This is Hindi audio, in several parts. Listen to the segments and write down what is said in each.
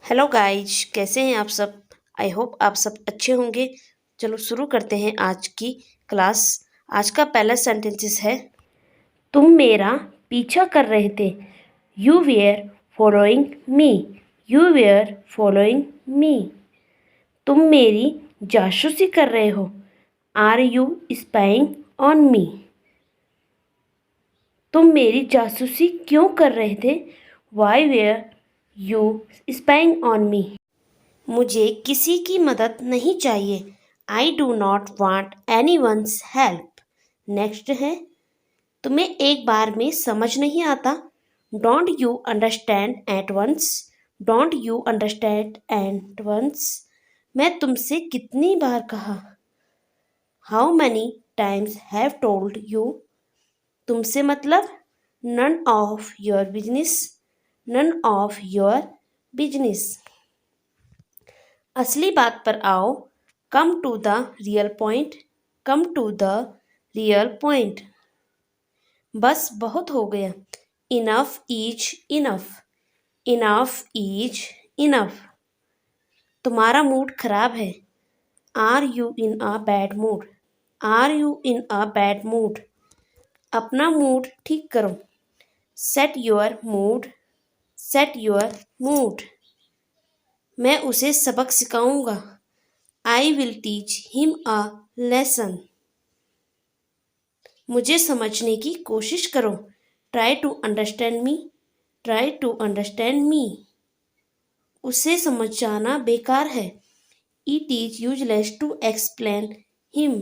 हेलो गाइज, कैसे हैं आप सब। आई होप आप सब अच्छे होंगे। चलो शुरू करते हैं आज की क्लास। आज का पहला सेंटेंसेस है, तुम मेरा पीछा कर रहे थे। You were following me. You were following me. तुम मेरी जासूसी कर रहे हो। Are you spying on me. तुम मेरी जासूसी क्यों कर रहे थे। Why were you spying on me. मुझे किसी की मदद नहीं चाहिए। I do not want anyone's help. Next है, तुम्हें एक बार में समझ नहीं आता। Don't you understand at once. Don't you understand at once. मैं तुमसे कितनी बार कहा। How many times have told you. तुमसे मतलब none of your business. None of your business. असली बात पर आओ। Come to the real point. Come to the real point. बस बहुत हो गया। Enough is enough. Enough is enough. तुम्हारा मूड खराब है। Are you in a bad mood. Are you in a bad mood. अपना मूड ठीक करो। Set your mood. Set your mood. मैं उसे सबक सिखाऊंगा। I will teach him a lesson. मुझे समझने की कोशिश करो। Try to understand me. Try to understand me. उसे समझाना बेकार है। It is useless to explain him.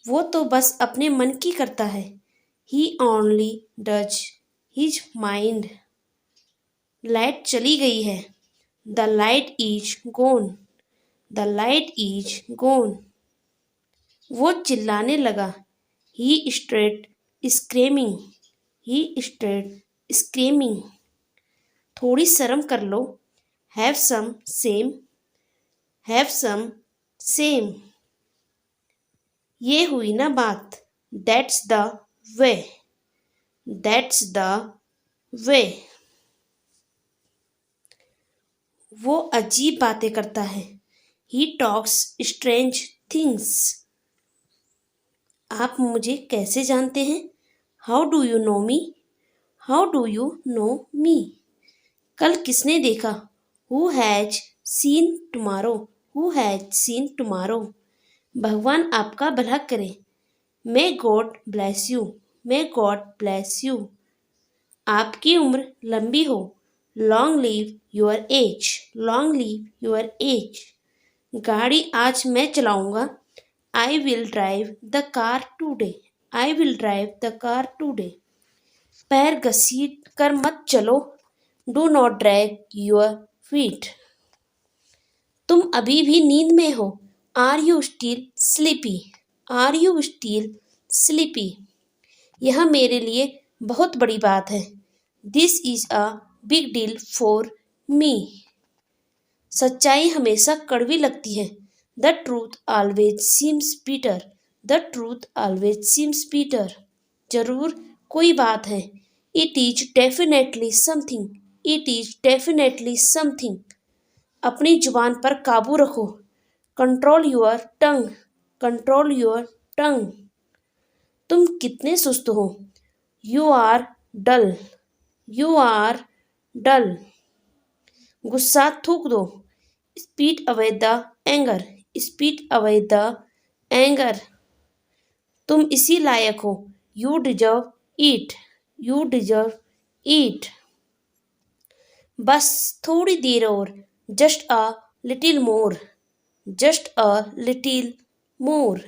वो तो बस अपने मन की करता है। He only does his mind. Light चली गई है। The light is gone. The light is gone. वो चिल्लाने लगा। He started screaming. He started screaming. थोड़ी शर्म कर लो। Have some shame. Have some shame. ये हुई ना बात। That's the way. That's the way. वो अजीब बातें करता है। He talks strange things. आप मुझे कैसे जानते हैं। How do you know me. How do you know me. कल किसने देखा। Who has seen tomorrow. Who has seen tomorrow. भगवान आपका भला करे। May God bless you. May God bless you. आपकी उम्र लंबी हो। Long live your as. Long live your age. गाड़ी आज मैं चलाऊंगा। I will drive the car today. I will drive the car today. पैर घसीट कर मत चलो। Do not drag your feet. तुम अभी भी नींद में हो। Are you still sleepy. Are you still sleepy. यह मेरे लिए बहुत बड़ी बात है। This is a big deal for me. सच्चाई हमेशा कड़वी लगती है। The truth always seems bitter. The truth always seems bitter. जरूर कोई बात है। It is definitely something. It is definitely something. अपनी जुबान पर काबू रखो। Control your tongue. Control your tongue. तुम कितने सुस्त हो। You are dull. You are dull. गुस्सा थूक दो। Spit away the anger. Spit away the anger. तुम इसी लायक हो। You deserve it. You deserve it. बस थोड़ी देर और। Just a little more. Just a little मोर।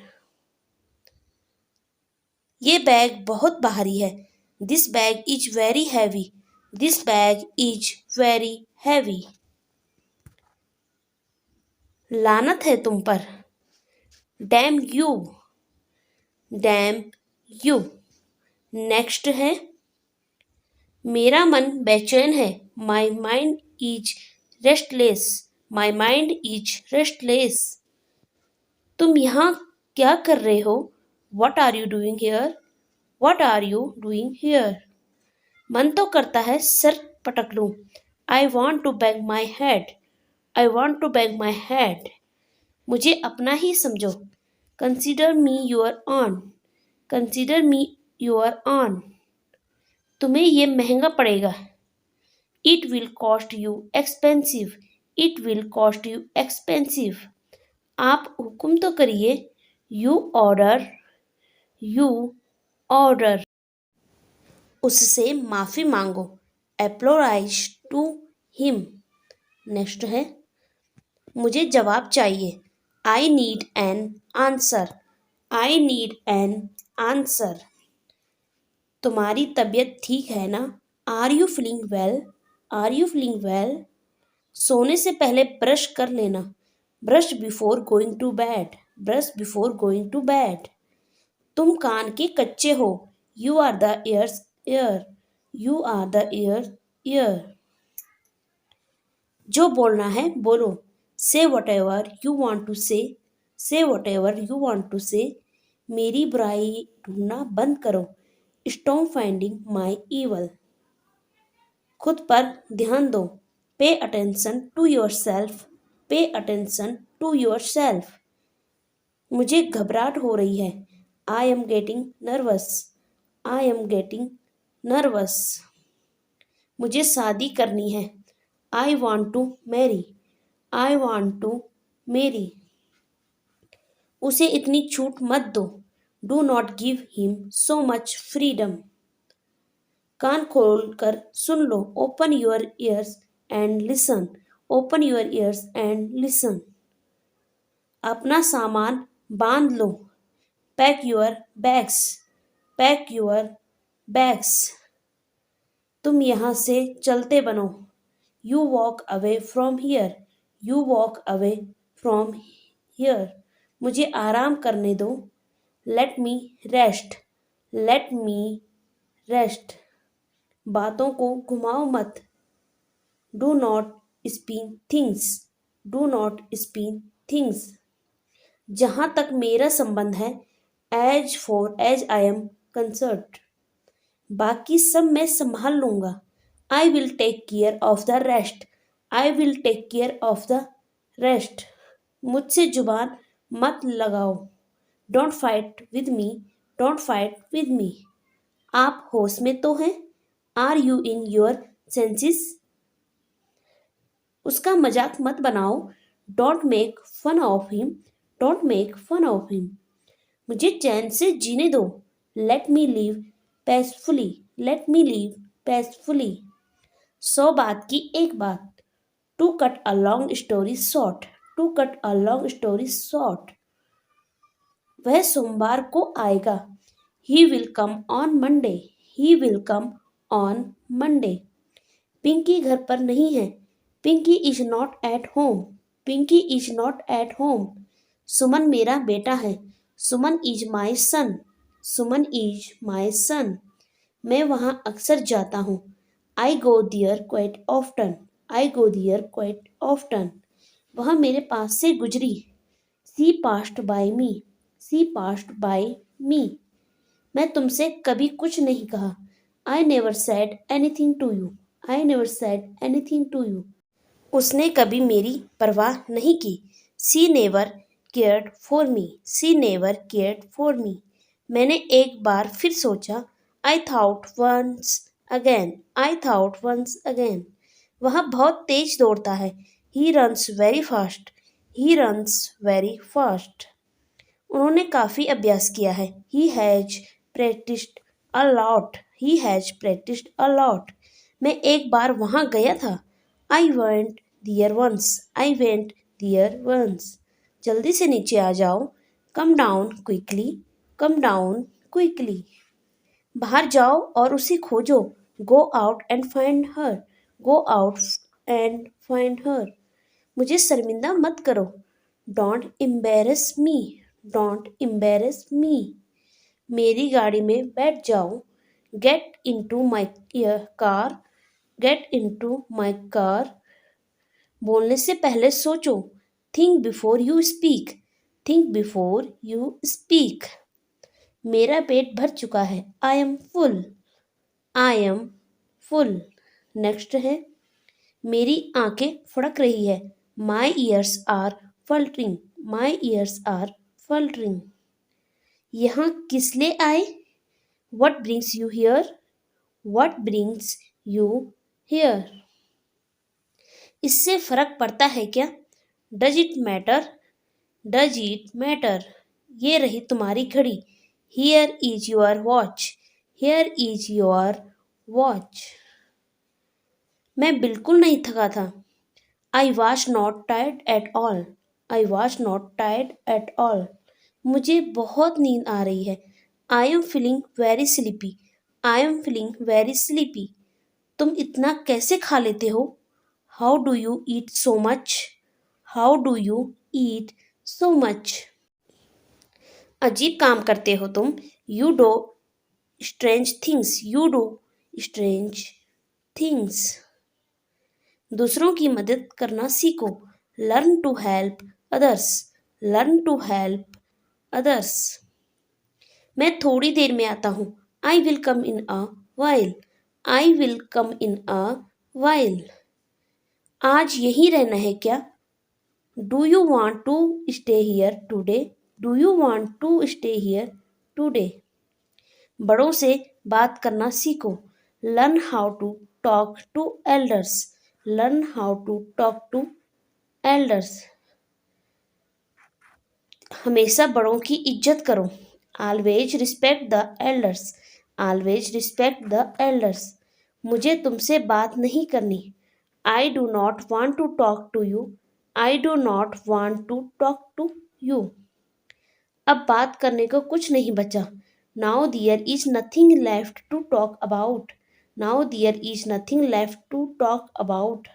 ये बैग बहुत भारी है। This bag is very heavy. This bag is very heavy. लानत है तुम पर। Damn you. Damn you. Next है, मेरा मन बेचैन है। My mind is restless. My mind is restless. तुम यहाँ क्या कर रहे हो। What are you doing here. What are you doing here. मन तो करता है सर पटक लूँ। I want to bang my head, I want to bang my head. मुझे अपना ही समझो। Consider me your on, consider me your on. तुम्हें ये महंगा पड़ेगा। It will cost you expensive, it will cost you expensive. आप हुक्म तो करिए। You order, you order. उससे माफ़ी मांगो। एप्लोराइज टू हिम। नेक्स्ट है, मुझे जवाब चाहिए। I need an answer, I need an answer. तुम्हारी तबीयत ठीक है ना? Are you feeling well, are you feeling well? सोने से पहले ब्रश कर लेना। Brush before going to bed, brush before going to bed. तुम कान के कच्चे हो। You are the ears ear, you are the ear. जो बोलना है बोलो। Say whatever you want to say, say whatever you want to say. मेरी बुराई ढूंढना बंद करो। Stop finding my evil. खुद पर ध्यान दो। Pay attention to yourself, pay attention to yourself. मुझे घबराहट हो रही है। I am getting nervous, I am getting nervous. मुझे शादी करनी है। I want to marry, I want to marry. उसे इतनी छूट मत दो। Do not give him so much freedom. कान खोल कर सुन लो। Open your ears and listen, open your ears and listen. अपना सामान बांध लो। Pack your bags, pack your bags. तुम यहाँ से चलते बनो। You walk away from here, you walk away from here. मुझे आराम करने दो। Let me rest, let me rest. बातों को घुमाओ मत। Do not spin things, do not spin things. जहाँ तक मेरा संबंध है, as far as I am concerned, बाकी सब मैं संभाल लूँगा। I will take care of the rest, I will take care of the rest. मुझसे जुबान मत लगाओ। Don't fight with me, don't fight with me. आप होश में तो हैं? Are you in your senses? उसका मजाक मत बनाओ। Don't make fun of him, don't make fun of him. मुझे चैन से जीने दो। Let me live peacefully, let me live peacefully. 100 बात की एक बात। To cut a long story short, to cut a long story short. वह सोमवार को आएगा। He will come on Monday, he will come on Monday. Pinky घर पर नहीं है। Pinky is not at home, Pinky is not at home. Suman मेरा बेटा है। Suman is my son, Suman is my son. मैं वहाँ अक्सर जाता हूँ। I go there quite often, I go there quite often. वह मेरे पास से गुजरी। She passed by me, she passed by me. मैं तुमसे कभी कुछ नहीं कहा। I never said anything to you, I never said anything to you. उसने कभी मेरी परवाह नहीं की। She never cared for me, she never cared for me. मैंने एक बार फिर सोचा। I thought once again, I thought once again. वह बहुत तेज दौड़ता है। He runs very fast, he runs very fast. उन्होंने काफ़ी अभ्यास किया है। He has practised a lot, he has practised a lot. मैं एक बार वहाँ गया था। I went there once, I went there once. जल्दी से नीचे आ जाओ। Come down quickly, come down quickly. बाहर जाओ और उसे खोजो। Go out and find her, go out and find her. मुझे शर्मिंदा मत करो। Don't embarrass me, don't embarrass me. मेरी गाड़ी में बैठ जाओ। Gate into my car, get into my car. बोलने से पहले सोचो। Think before you speak, think before you speak. मेरा पेट भर चुका है। I am full, I am full. Next है, मेरी आंखें फड़क रही है। My ears are fluttering, my ears are fluttering. यहाँ किस लिए आए? What brings you here, what brings you here. इससे फर्क पड़ता है क्या? Does it matter, does it matter. ये रही तुम्हारी घड़ी। Here is your watch, here is your watch. मैं बिल्कुल नहीं थका था। I was not tired at all, I was not tired at all. मुझे बहुत नींद आ रही है। I am feeling very sleepy, I am feeling very sleepy. तुम इतना कैसे खा लेते हो? How do you eat so much, how do you eat so much. अजीब काम करते हो तुम। You do strange things, you do strange things. दूसरों की मदद करना सीखो। Learn to help others, learn to help others. मैं थोड़ी देर में आता हूँ। I will come in a while, I will come in a while. आज यहीं रहना है क्या? Do you want to stay here today, do you want to stay here today. बड़ों से बात करना सीखो। Learn how to talk to elders, learn how to talk to elders. हमेशा बड़ों की इज्जत करो। Always respect the elders, always respect the elders. मुझे तुमसे बात नहीं करनी। I do not want to talk to you, I do not want to talk to you. अब बात करने को कुछ नहीं बचा। Now there is nothing left to talk about, now there is nothing left to talk about.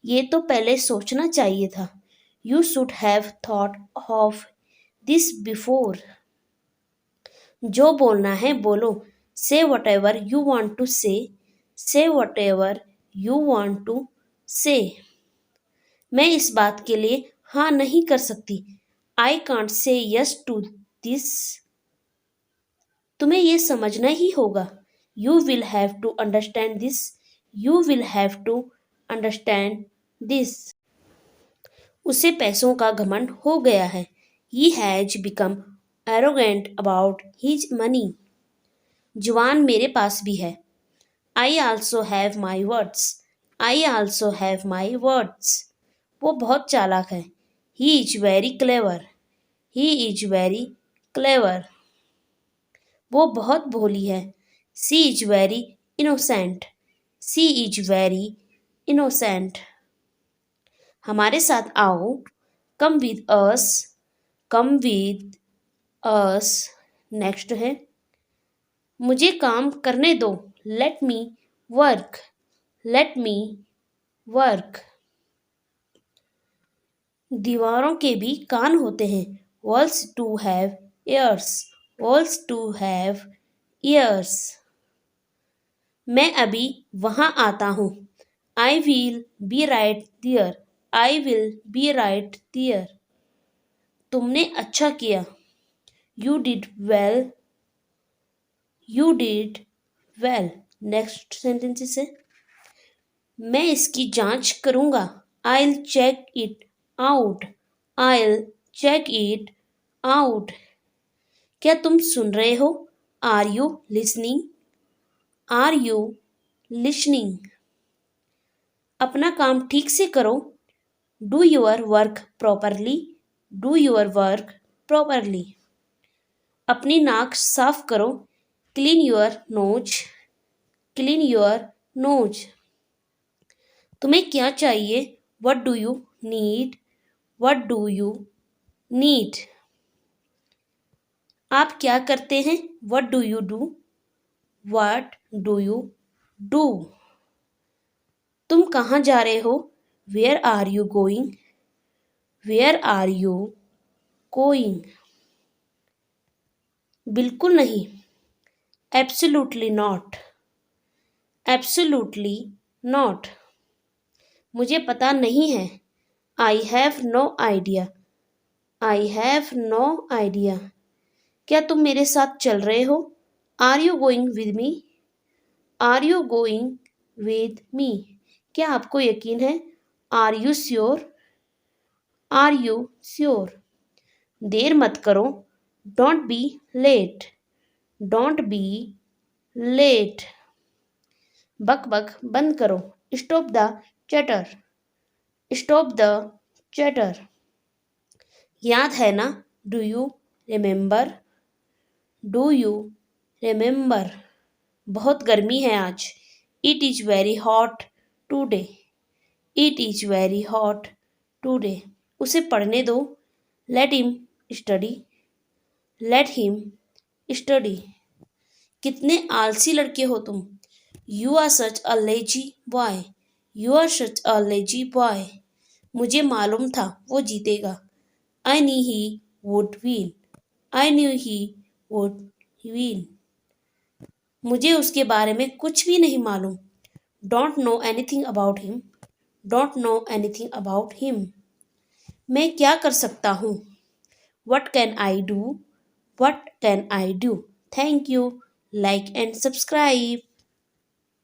ये तो पहले सोचना चाहिए था। You should have thought of this before. जो बोलना है बोलो। Say whatever you want to say, say whatever you want to say. मैं इस बात के लिए हाँ नहीं कर सकती। I can't say yes to this. तुम्हें ये समझना ही होगा। You will have to understand this, you will have to understand this. उसे पैसों का घमंड हो गया है। He has become arrogant about his money. जुबान मेरे पास भी है। I also have my words, I also have my words. वो बहुत चालाक है। He is very clever, he is very clever. वो बहुत भोली है। She is very innocent, she is very innocent. हमारे साथ आओ। Come with us, come with us. Next है मुझे काम करने दो। Let me work, let me work. दीवारों के भी कान होते हैं। Walls too have ears, walls too have ears. मैं अभी वहाँ आता हूँ। I will be right there, I will be right there. तुमने अच्छा किया। You did well, you did well. Next sentences है मैं इसकी जांच करूंगा। I'll check it out, I'll check it out। क्या तुम सुन रहे हो? Are you listening, are you listening। अपना काम ठीक से करो। Do your work properly, do your work properly। अपनी नाक साफ करो। Clean your nose, clean your nose। तुम्हें क्या चाहिए? What do you need, what do you need। आप क्या करते हैं? What do you do, what do you do। तुम कहाँ जा रहे हो? Where are you going, where are you going। बिल्कुल नहीं। Absolutely not, absolutely not। मुझे पता नहीं है। I have no idea, I have no idea। क्या तुम मेरे साथ चल रहे हो? Are you going with me, are you going with me। क्या आपको यकीन है? Are you sure? Are you sure? देर मत करो। Don't be late. Don't be late. बक बक बंद करो। Stop the chatter. Stop the chatter. याद है ना? Do you remember? Do you remember? बहुत गर्मी है आज। It is very hot today. It is very hot today. उसे पढ़ने दो। Let him study. Let him study. कितने आलसी लड़के हो तुम। You are such a lazy boy. You are such a lazy boy. मुझे मालूम था वो जीतेगा। I knew he would win. I knew he would win. मुझे उसके बारे में कुछ भी नहीं मालूम। Don't know anything about him. Don't know anything about him. मैं क्या कर सकता हूँ? What can I do? What can I do? Thank you. Like and subscribe.